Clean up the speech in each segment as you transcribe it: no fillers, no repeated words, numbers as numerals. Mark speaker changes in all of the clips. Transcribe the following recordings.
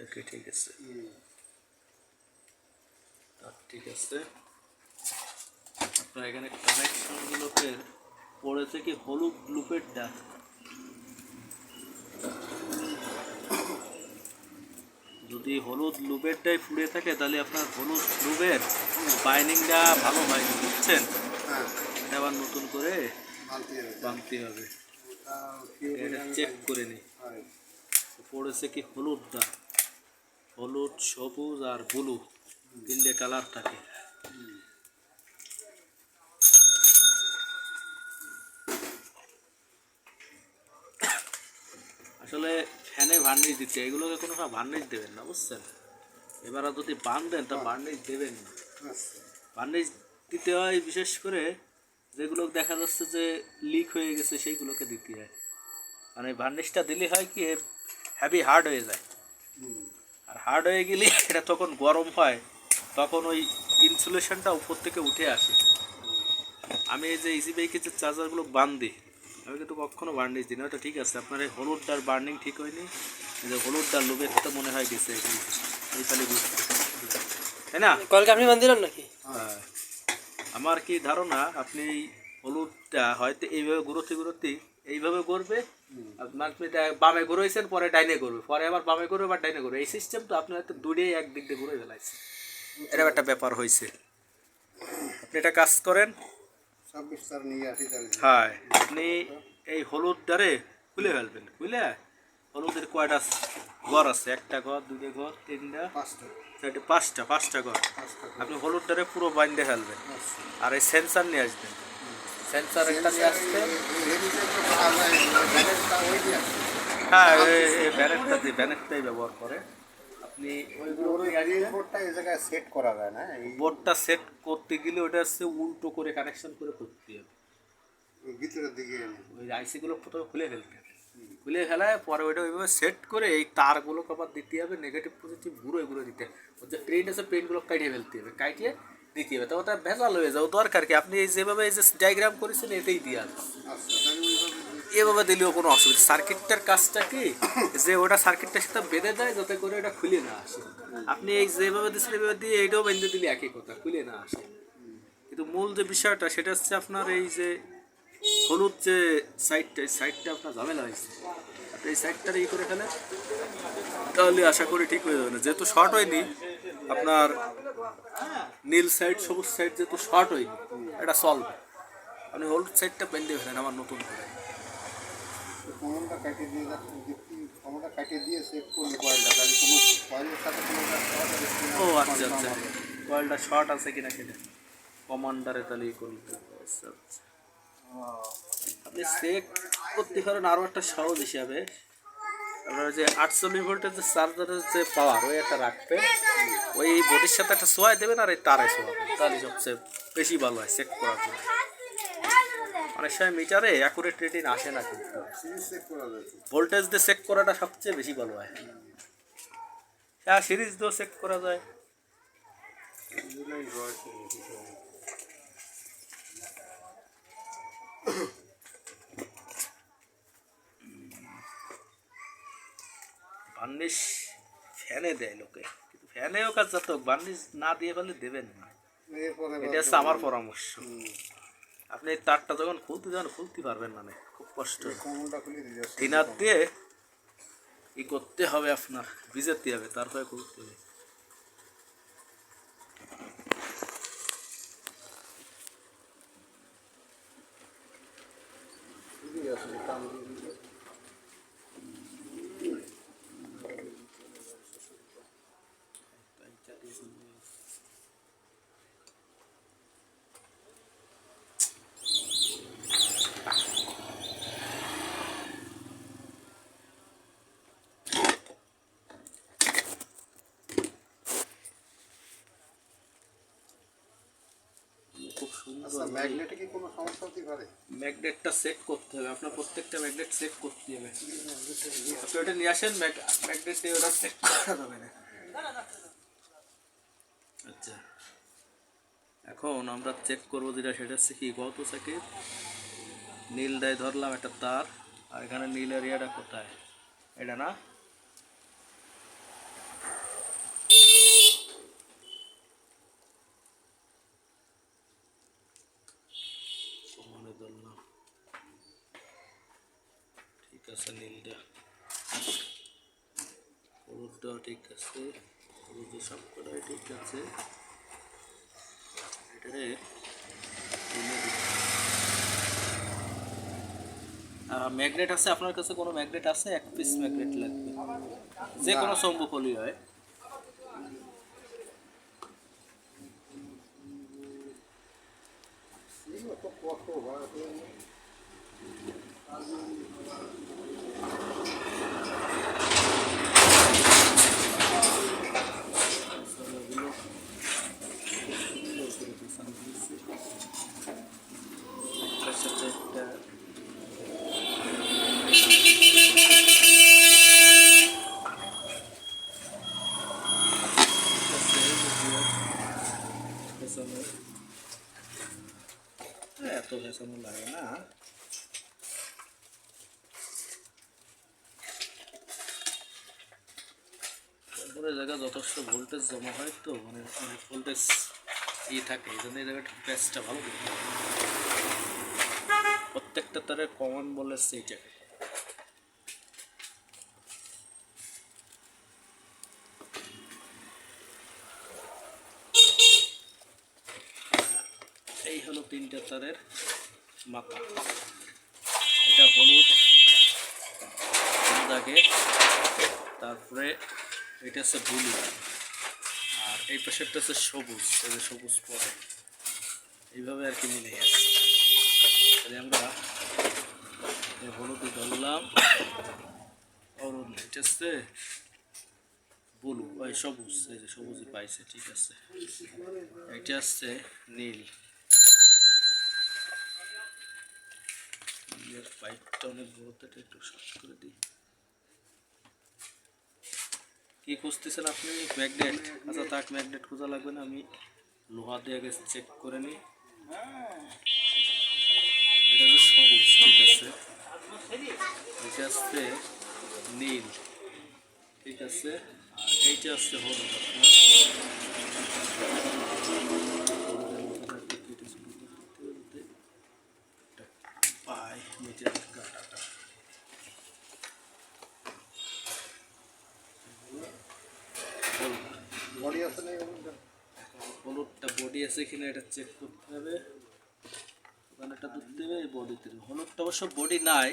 Speaker 1: ওকে ঠিক আছে, ঠিক আছে। আপনার এখানে কানেকশনগুলোতে পড়েছে কি হলুদ লুপেরটা, যদি হলুদ লুপেরটাই ফুড়ে থাকে তাহলে আপনার হলুদ লুপের বাইন্ডিংটা ভালো হয়নি, বুঝছেন? এটা আবার নতুন করে বানতে হবে, এটা চেক করে নিই। পড়েছে কি হলুদটা, হলুদ, সবুজ আর ব্লু তিনটে কালার থাকে। আসলে ফ্যানে ভার্নিশ দিচ্ছে, এগুলোকে কোনো ভার্নিশ দেবেন না, বুঝছেন? এবার যদি বান দেন তা ভার্নিশ দেবেন না। ভার্নিশ দিতে হয় বিশেষ করে যেগুলো দেখা যাচ্ছে যে লিক হয়ে গেছে সেইগুলোকে দিতে হয়। মানে ভার্নিশটা দিলে হয় কি হেভি হার্ড হয়ে যায়, আর হার্ড হয়ে গেলে এটা তখন গরম হয়, তখন ওই ইনসুলেশনটা উপর থেকে উঠে আসে। আমি এই যে ইজি বাইকের যে চার্জারগুলো বান্ধি, আমি কিন্তু কখনো ভার্নিশ দিই না। ওটা ঠিক আছে, আপনার এই হলুদটার বার্নিং ঠিক হয়নি, এই যে হলুদটার লোভের তো মনে হয় গেছে এই খালি বুঝতে, তাই না?
Speaker 2: কলকে আপনি বান্ধিলেন নাকি?
Speaker 1: হ্যাঁ, আমার কি ধারণা আপনি এই হলুদটা হয়তো এইভাবে ঘুরোতে এইভাবে করবে, আপনার বামে ঘুরাইছেন পরে ডাইনে করবে, পরে আবার বামে করবে বা ডাইনে করবে, এই সিস্টেম তো আপনি হয়তো দুটোই একদিক দিয়ে ঘুরে ফেলাইছে, এরকম একটা ব্যাপার হয়েছে। আপনি এটা কাজ করেন, হ্যাঁ, আপনি এই হলুদটারে খুলে ফেলবেন, খুলে হলুদের কয়টা ঘর আছে, একটা ঘর, দুটো ঘর, তিনটা, চারটে, পাঁচটা ঘর, আপনি হলুদটারে পুরো বাইন্ধে ফেলবেন। আর এই সেন্সার নিয়ে আসবেন, সেন্সার একটা নিয়ে আসবেন, হ্যাঁ এই ব্যানেটটাই ব্যবহার করে। আপনি
Speaker 3: সেট করা যায় না,
Speaker 1: বোর্ডটা সেট করতে গেলে ওটা হচ্ছে উল্টো করে কানেকশন করে করতে হবে,
Speaker 3: ভিতরের দিকে
Speaker 1: ওই আইসিগুলো প্রথমে খুলে ফেলতে হবে, খুলে ফেলায় পরে ওইটা ওইভাবে সেট করে এই তারগুলোকে আবার দিতে হবে, নেগেটিভ পজিটিভ ঘুরে দিতে হবে, ওর যে পেন্ট আছে পেন্টগুলো কাটিয়ে ফেলতে হবে, কাটিয়ে দিতে হবে, তো ওটা ভেজাল হয়ে যাও দরকার কি, আপনি এই যেভাবে এই যে ডায়াগ্রাম করেছেন এতেই দিয়ে আসবে, এভাবে দিলেও কোনো অসুবিধা। সার্কিটটার কাজটা কি যে ওটা সার্কিটটার সাথে বেঁধে দেয় যাতে করে ওটা খুলে না আসে, আপনি এই যেভাবে দিচ্ছেন এভাবে দিয়ে এইটাও বেঁধে দিলে একই কথা, খুলে না আসে। কিন্তু মূল যে বিষয়টা সেটা হচ্ছে আপনার এই যে হলুদ যে সাইডটা আপনার ঝামেলা হয়েছে, আপনি এই সাইডটার ই করে ফেলেন, তাহলে আশা করি ঠিক হয়ে যাবে না। যেহেতু শর্ট হয়নি আপনার নীল সাইড সবুজ সাইড, যেহেতু শর্ট হয়নি এটা সলভ, আপনি হলুদ সাইডটা বেঁধে ফেলেন আমার নতুন করে।
Speaker 3: কমনটা কাটিয়ে দিয়ে কমনটা কাটিয়ে দিয়ে সেট করলে কয়েলটা, তাহলে কোনো কয়েলের সাথে কোনো
Speaker 1: ও আচ্ছা, কয়েলটা শর্ট আছে কিনা সেটা কমান্ডারে তাহলে ই করলে, আচ্ছা আচ্ছা। আপনি চেক করতে পারেন আরও একটা সহজ হিসাবে, আপনার যে 48 ভোল্টের যে চার্জারের যে পাওয়ার ওই একটা রাখবেন, ওই বোর্ডের সাথে একটা সোয়াই দেবেন আর এই তারে সোয়াবেন, তাহলে সবচেয়ে বেশি ভালো হয় চেক করার জন্য। অনেক সময় মিটারে অ্যাকুরেট রিডিং আসে না, কিন্তু ভোল্টেজ দিয়ে চেক করাটা সবচেয়ে বেশি ভালো হয়। হ্যাঁ, সিরিজ দিয়েও চেক করা যায়। বার্নিশ ফ্যানে দেয় লোকে, কিন্তু ফ্যানেও কাজ যাত, বার্নিশ না দিয়ে ফেলে দেবেন না, এটা হচ্ছে আমার পরামর্শ। আপনি তারটা যখন খুলতে পারবেন না, খুব কষ্ট, থিনার দিয়ে ই করতে হবে, আপনার ভিজাতে হবে, তারপরে খুলতে হবে। খুব সুন্দর।
Speaker 3: ম্যাগনেটে কি কোনো সমস্যা হতে পারে?
Speaker 1: ম্যাগনেটটা চেক করতে হবে, আপনার প্রত্যেকটা ম্যাগনেট চেক করতে হবে। আপনি ওটা নিয়ে আসেন, ম্যাগনেট দিয়ে ওটা চেক করা যাবে না। আচ্ছা, এখন আমরা চেক করবো যেটা, সেটা হচ্ছে কি গত সাইকেল নীলটায় ধরলাম একটা তার, আর এখানে নীল এরিয়াটা কোথায়, এটা না, আছে নীলটা, হলুদটা ঠিক আছে, হলুদের সব কটাই ঠিক আছে। এটারে ম্যাগনেট আছে আপনার কাছে? কোনো ম্যাগনেট আছে? এক পিস ম্যাগনেট লাগবে, যে কোনো সম্ভবলি হয়।
Speaker 3: কত ভাড়া করে নিয়ে
Speaker 1: একটার সাথে একটা এত ভেসানো লাগে না। তারপরে জায়গা যথেষ্ট ভোল্টেজ জমা হয়, তো মানে অনেক ভোল্টেজ থাকে, এই জন্য এই জায়গাটা ব্যাসটা ভালো করতে হবে। প্রত্যেকটা তারের কমন বলে সেইটাকে এই হলো তিনটা তারের মাথা। এটা হলুদ আগে, তারপরে এটা হচ্ছে ব্লু, আর এই পাশেরটা হচ্ছে সবুজ, এই যে সবুজ পরে এইভাবে আর কি মিলে গেছে। তাহলে আমরা হলুদে ধরলাম, হলুদ, এটা হচ্ছে ব্লু, ওই সবুজ, এই যে সবুজই পাইছে, ঠিক আছে। এটা হচ্ছে নীল, পাইপটা অনেক বড়তে, একটু শর্ট করে দিই। কি খুঁজতেছেন আপনি? ম্যাগনেট? আচ্ছা তাক, ম্যাগনেট খোঁজা লাগবে না, আমি লোহা দিয়ে আগে চেক করে নিই। এটা হচ্ছে সবুজ, ঠিক আছে। এটা আসছে নীল, ঠিক আছে। আর এইটা আসছে হলুদ। পাই নিচে কাটাটা
Speaker 3: বডি আছে না
Speaker 1: হলুদটা বডি আছে কিনা এটা চেক করতে হবে। ওখানেটা ধরতে হবে, এই বডিতে হলুদটা অবশ্য বডি নাই,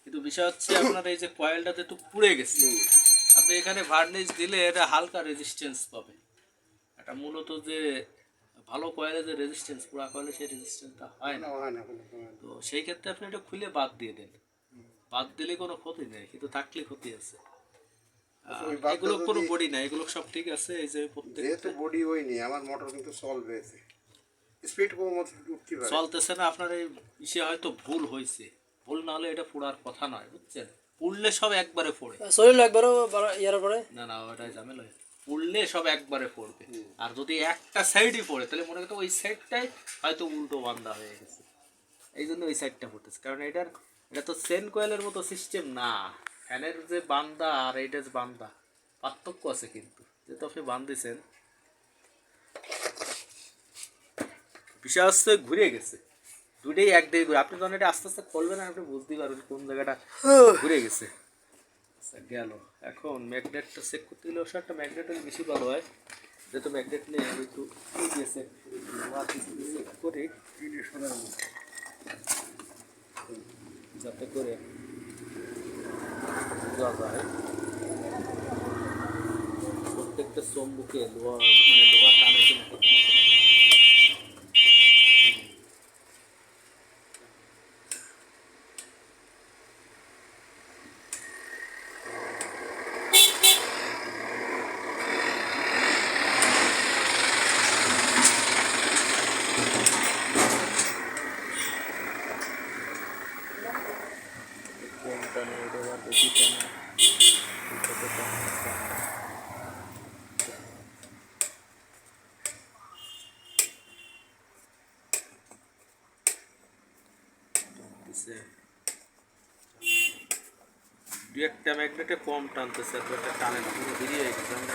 Speaker 1: কিন্তু বিষয় হচ্ছে আপনার এই যে কয়েলটাতে একটু পুড়ে গেছে। আপনি এখানে ভার্নিশ দিলে এটা হালকা রেজিস্ট্যান্স পাবে। এটা মূলত যে ভালো কয়েলে যে রেজিস্ট্যান্স, পুরা কয়েলে সেই রেজিস্ট্যান্সটা হয় না। তো সেই ক্ষেত্রে আপনি এটা খুলে বাদ দিয়ে দেন, বাদ দিলে কোনো ক্ষতি নেই, কিন্তু থাকলে ক্ষতি আছে। এগুলো কোনো বডি নাই, এগুলো সব ঠিক আছে। এই যে
Speaker 3: যেহেতু বডি হয়নি, আমার মোটর কিন্তু চলবে, স্পিড কম উঠতে পারে,
Speaker 1: চলতেছে না। আপনার এই ইসে হয়তো ভুল হয়েছে, ভুল না হলে এটা পোড়ার কথা নয়, বুঝছেন। পুড়লে সব একবারে পড়ে,
Speaker 2: শরীর একবারও ইয়ার পরে
Speaker 1: না না, ওটাই ঝামেলা। পুড়লে সব একবারে পড়বে, আর যদি একটা সাইডই পড়ে তাহলে মনে করতে ওই সাইডটাই হয়তো উল্টো বান্ধা হয়ে গেছে, এই জন্য ওই সাইডটা পড়তেছে। কারণ এটা তো চেন কয়েলের মতো সিস্টেম না। ফ্যানের যে বান্দা আর এইটা যে বান্দা, পার্থক্য আছে কিন্তু, যেহেতু আপনি বান্ধিছেন। বিষয় হচ্ছে ঘুরে গেছে, দুইটাই একদিকে ঘুরে। আপনি যখন এটা আস্তে আস্তে খুলবেন না, আপনি বুঝতেই পারবেন কোন জায়গাটা ঘুরে গেছে। আচ্ছা গেল। এখন ম্যাগনেটটা চেক করতে গেলে অবশ্য একটা ম্যাগনেট হলে বেশি ভালো হয়, যেহেতু ম্যাগনেট নিয়ে আমি একটু চেক করি, যাতে করে বোঝা যায় প্রত্যেকটা চম্বুকে লোহা, মানে লোহা টানে কিন্তু। টানে এটা আবার বেশি টানে, এটাতে টানে। দু একটা ম্যাগনেটে কম টানতেছে, আর একটা টানে না, পুরো বেরিয়ে গেছে। আমরা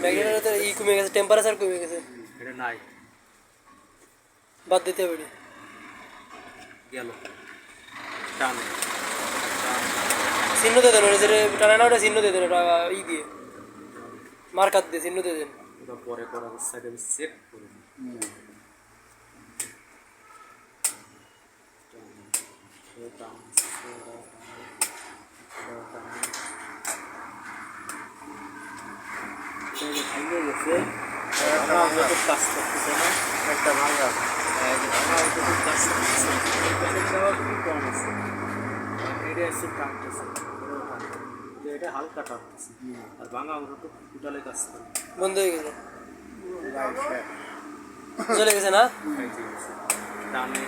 Speaker 2: ম্যাগনেটের ই কমে গেছে, টেম্পারেচার কমে গেছে,
Speaker 1: এটা নাই,
Speaker 2: বাদ দিতে হবে।
Speaker 1: গেল টানে টানে।
Speaker 2: চিহ্ন দিয়ে দেন ওটা যেটা টানে না ওটা চিহ্ন দিয়ে দেন ওটা ই দিয়ে মার্কার দিয়ে চিহ্ন দিয়ে দেন।
Speaker 1: ওটা পরে করার সাইডে আমি সেট করে দিই। ভেঙে গেছে, কাজ করতেছে না,
Speaker 3: একটা ভাঙা
Speaker 1: কাজ করতেছে, খুব কম আছে, এটা এসে টানতেছে, তো এটা হালকা টানতেছে, আর ভাঙা ওটা তো টোটালে কাজ করে।
Speaker 2: বন্ধ হয়ে গেছে, চলে গেছে না?
Speaker 1: টানে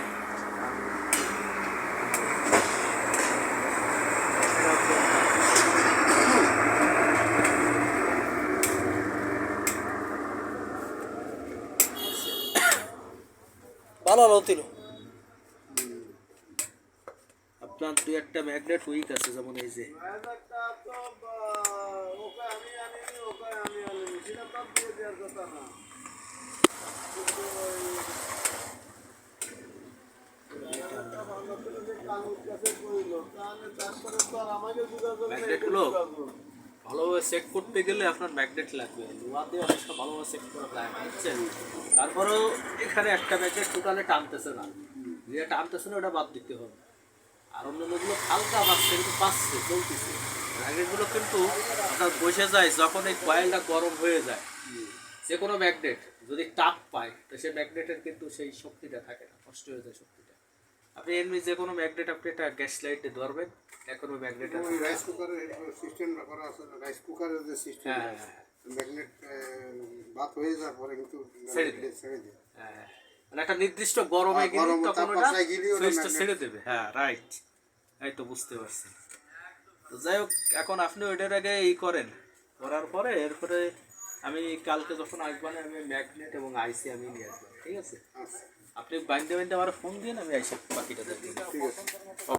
Speaker 2: ভালো ভালো হচ্ছিল।
Speaker 1: আপনার দুই একটা ম্যাগনেট উইক আছে, যেমন এই যে ম্যাগনেটগুলো ভালোভাবে চেক করতে গেলে আপনার ম্যাগনেট লাগবে, লোহা দিয়ে অনেকটা ভালোভাবে চেক করা যায় না, বুঝছেন? তারপরেও এখানে একটা ম্যাগনেট টোটালে টানতেছে না, যেটা টানতেছে না ওটা বাদ দিতে হবে। আর অন্যান্যগুলো হালকা পাচ্ছে, কিন্তু পাচ্ছে, চলতেছে। ম্যাগনেটগুলো কিন্তু আপনার বসে যায় যখন এই কয়েলটা গরম হয়ে যায়। যে কোনো ম্যাগনেট যদি তাপ পায় তো সেই ম্যাগনেটের কিন্তু সেই শক্তিটা থাকে না, নষ্ট হয়ে যায় শক্তিটা। আপনি এমনি যে কোনো ম্যাগনেট আপনি একটা গ্যাস লাইটে ধরবেন, এখন ওই ম্যাগনেট
Speaker 3: ওই রাইস কুকারের সিস্টেম করা আছে, রাইস কুকারের যে সিস্টেম
Speaker 1: হ্যাঁ
Speaker 3: ম্যাগনেট ভাত হয়ে যাওয়ার পরে কিন্তু
Speaker 1: ছেড়ে দেয়।
Speaker 3: ছেড়ে দেয়।
Speaker 1: হ্যাঁ, মানে একটা নির্দিষ্ট গরমে গেলে
Speaker 3: গরম
Speaker 1: তখন ওটা
Speaker 3: তাপমাত্রায় গেলেই ওটা
Speaker 1: সুইচটা
Speaker 3: magnet-
Speaker 1: ছেড়ে দেবে। হ্যাঁ, রাইট, এই তো বুঝতে পারছি। তো যাই হোক, এখন আপনি ওইটার আগে ই করেন, করার পরে এরপরে আমি কালকে যখন আসবেন আমি ম্যাগনেট এবং আইসি আমি নিয়ে আসবো, ঠিক আছে?
Speaker 3: আচ্ছা
Speaker 1: আপনি বাইন্দে বাইন্দে আমার ফোন দিন, আমি আইসি বাকিটা দেখবেন।
Speaker 3: ঠিক আছে।